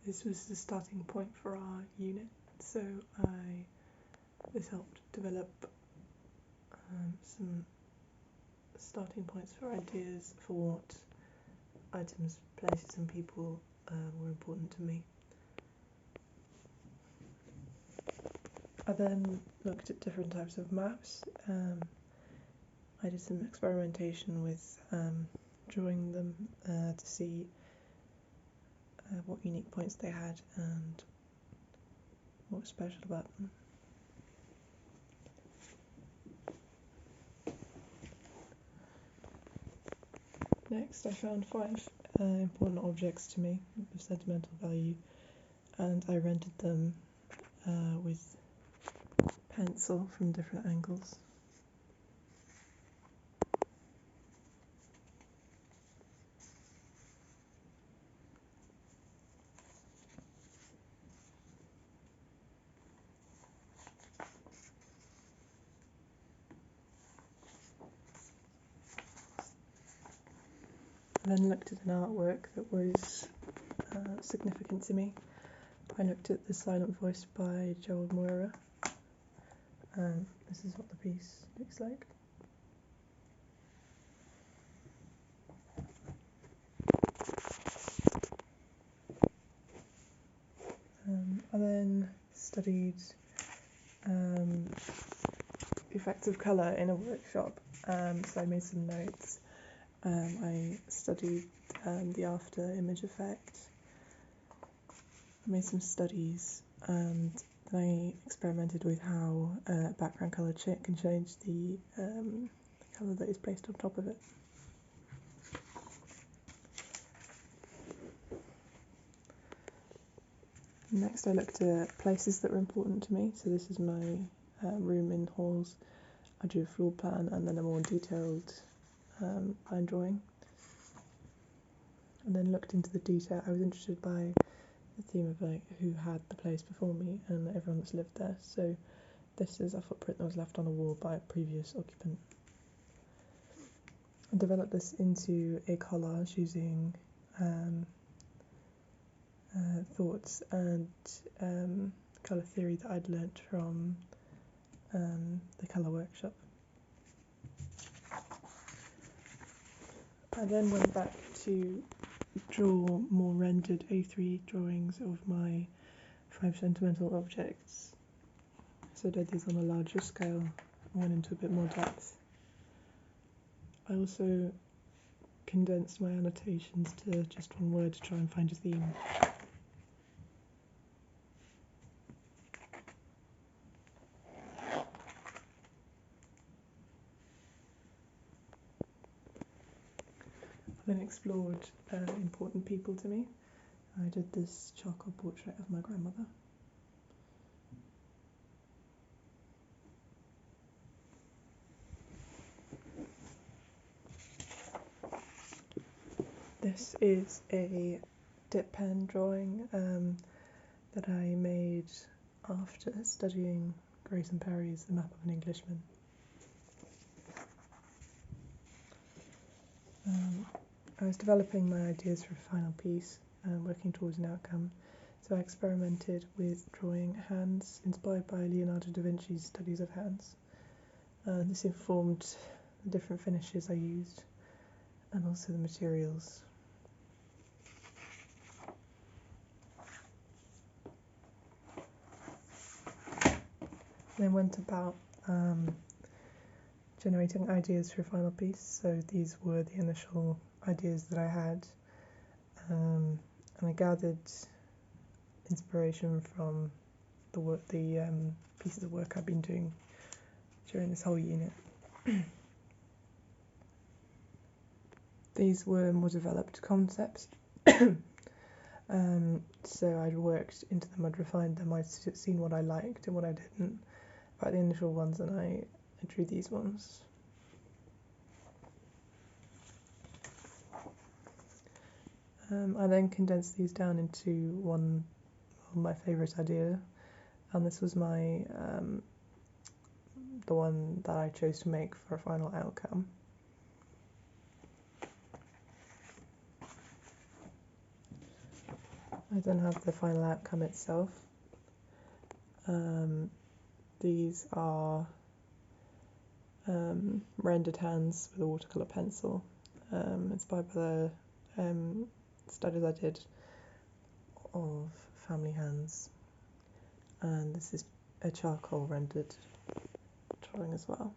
this was the starting point for our unit, so this helped develop some starting points for ideas for what items, places and people were important to me. I then looked at different types of maps. I did some experimentation with drawing them to see what unique points they had and what was special about them. Next, I found 5 important objects to me of sentimental value, and I rendered them with pencil from different angles. I then looked at an artwork that was significant to me. I looked at The Silent Voice by Joel Moira. This is what the piece looks like. I then studied the effects of colour in a workshop, so I made some notes. I studied the after image effect. I made some studies, and I experimented with how background colour can change the colour that is placed on top of it. Next, I looked at places that were important to me. So this is my room in Halls. I drew a floor plan and then a more detailed line drawing. And then looked into the detail. I was interested by the theme of like who had the place before me and everyone that's lived there. So this is a footprint that was left on a wall by a previous occupant. I developed this into a collage using thoughts and colour theory that I'd learnt from the colour workshop. I then went back to draw more rendered A3 drawings of my 5 sentimental objects. So I did these on a larger scale and went into a bit more depth. I also condensed my annotations to just one word to try and find a theme. I then explored important people to me. I did this charcoal portrait of my grandmother. This is a dip pen drawing that I made after studying Grayson Perry's The Map of an Englishman. I was developing my ideas for a final piece, working towards an outcome, so I experimented with drawing hands inspired by Leonardo da Vinci's studies of hands. This informed the different finishes I used and also the materials. I then went about generating ideas for a final piece, so these were the initial ideas that I had, and I gathered inspiration from the pieces of work I've been doing during this whole unit. These were more developed concepts, so I'd worked into them, I'd refined them, I'd seen what I liked and what I didn't about the initial ones, and I drew these ones. I then condensed these down into one of my favourite idea, and this was my the one that I chose to make for a final outcome. I then have the final outcome itself. These are rendered hands with a watercolour pencil, inspired by the studies I did of family hands, and this is a charcoal rendered drawing as well.